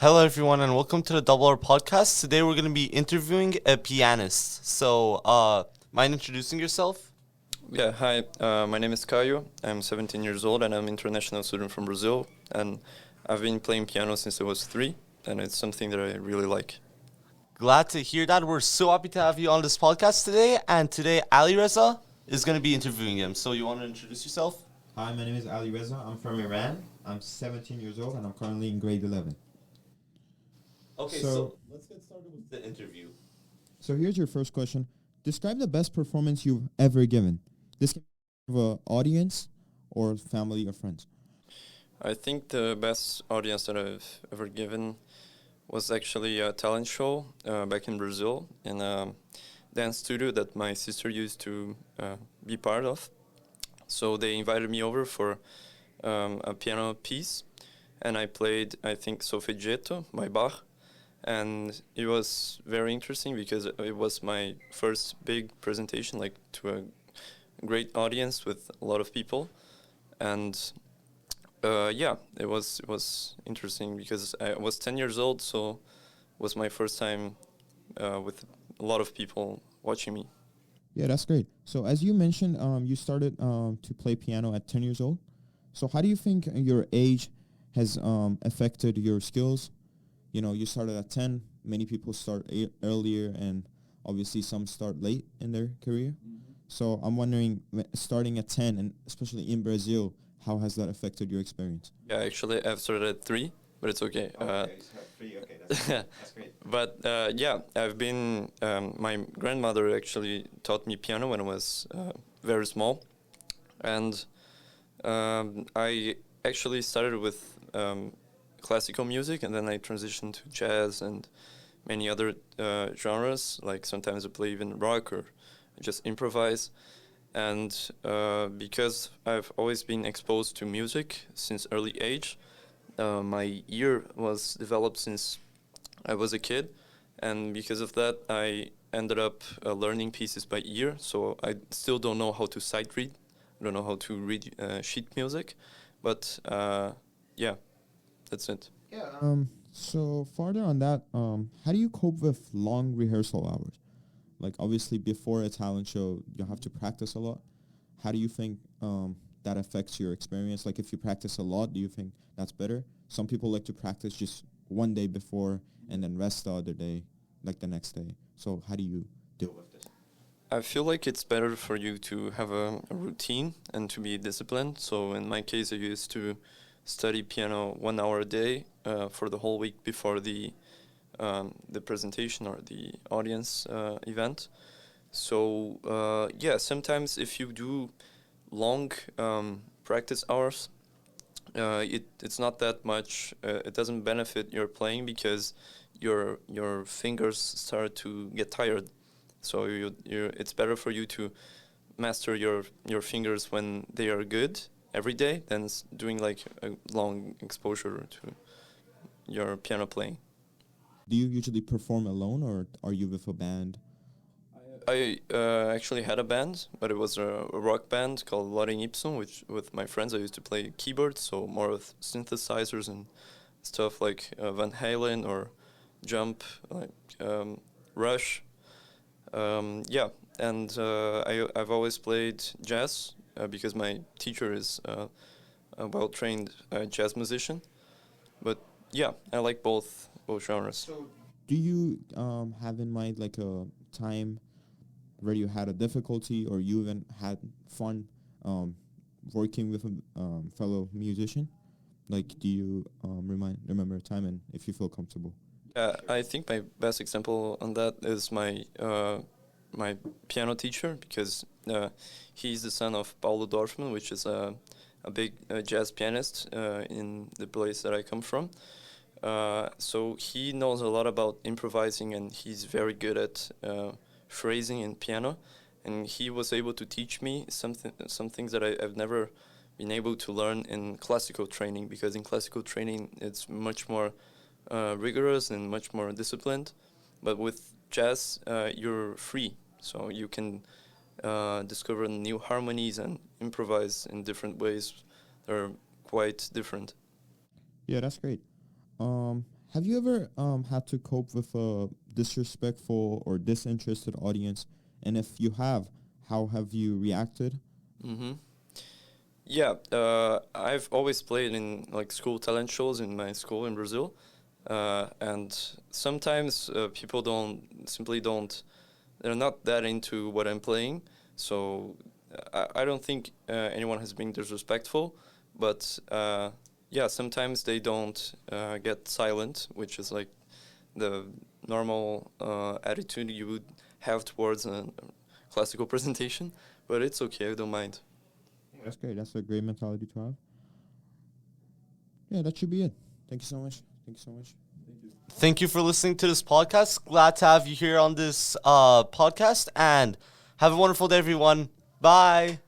Hello, everyone, and welcome to the Double R podcast. Today, we're going to be interviewing a pianist. Mind introducing yourself? Yeah, hi. My name is Caio. I'm 17 years old and I'm an international student from Brazil. And I've been playing piano since I was 3, and it's something that I really like. Glad to hear that. We're so happy to have you on this podcast today. And today, AliReza is going to be interviewing him. So, you want to introduce yourself? Hi, my name is AliReza. I'm from Iran. I'm 17 years old and I'm currently in grade 11. Okay, so let's get started with the interview. So here's your first question. Describe the best performance you've ever given. This can be of an audience or family or friends. I think the best audience that I've ever given was actually a talent show back in Brazil in a dance studio that my sister used to be part of. So they invited me over for a piano piece, and I played, I think, Solfeggetto by Bach. And it was very interesting because it was my first big presentation, like to a great audience with a lot of people. And it was interesting because I was 10 years old, so it was my first time with a lot of people watching me. Yeah, that's great. So as you mentioned, you started to play piano at 10 years old. So how do you think your age has affected your skills? You know, you started at 10. Many people start earlier, and obviously some start late in their career. Mm-hmm. So I'm wondering, starting at 10, and especially in Brazil, how has that affected your experience? Yeah, actually, I've started at 3, but it's okay. Okay, so 3, okay, that's great. But I've been. My grandmother actually taught me piano when I was very small, and I actually started with classical music, and then I transitioned to jazz and many other genres. Like sometimes I play even rock or just improvise. And because I've always been exposed to music since early age, my ear was developed since I was a kid, and because of that, I ended up learning pieces by ear. So I still don't know how to sight read. I don't know how to read sheet music, but yeah. That's it. Yeah. So farther on that, how do you cope with long rehearsal hours? Like obviously before a talent show, you have to practice a lot. How do you think that affects your experience? Like if you practice a lot, do you think that's better? Some people like to practice just one day before and then rest the other day, like the next day. So how do you deal with this? I feel like it's better for you to have a routine and to be disciplined. So in my case, I used to study piano 1 hour a day for the whole week before the presentation or the audience event. So sometimes if you do long practice hours, it's not that much. It doesn't benefit your playing because your fingers start to get tired. So it's better for you to master your fingers when they are good every day than doing like a long exposure to your piano playing. Do you usually perform alone or are you with a band? I actually had a band, but it was a rock band called Loring Ipsum, which with my friends I used to play keyboards, so more with synthesizers and stuff like Van Halen or Jump, like Rush. I've always played jazz because my teacher is a well-trained jazz musician. But yeah, I like both genres. So do you have in mind like a time where you had a difficulty or you even had fun working with a fellow musician? Like, do you remember a time and if you feel comfortable? I think my best example on that is my piano teacher, because he's the son of Paulo Dorfman, which is a big jazz pianist in the place that I come from. So he knows a lot about improvising, and he's very good at phrasing in piano. And he was able to teach me some things that I've never been able to learn in classical training, because in classical training it's much more rigorous and much more disciplined. But with jazz, you're free, so you can discover new harmonies and improvise in different ways that are quite different. Yeah, that's great. have you ever had to cope with a disrespectful or disinterested audience? And if you have, how have you reacted? Mm-hmm. Yeah, I've always played in like school talent shows in my school in Brazil, and sometimes people don't, they're not that into what I'm playing. So I don't think anyone has been disrespectful, but yeah, sometimes they don't get silent, which is like the normal attitude you would have towards a classical presentation. But it's okay, I don't mind. That's great. That's a great mentality to have. Yeah, that should be it. Thank you so much. Thank you so much. Thank you for listening to this podcast. Glad to have you here on this podcast, and have a wonderful day, everyone. Bye.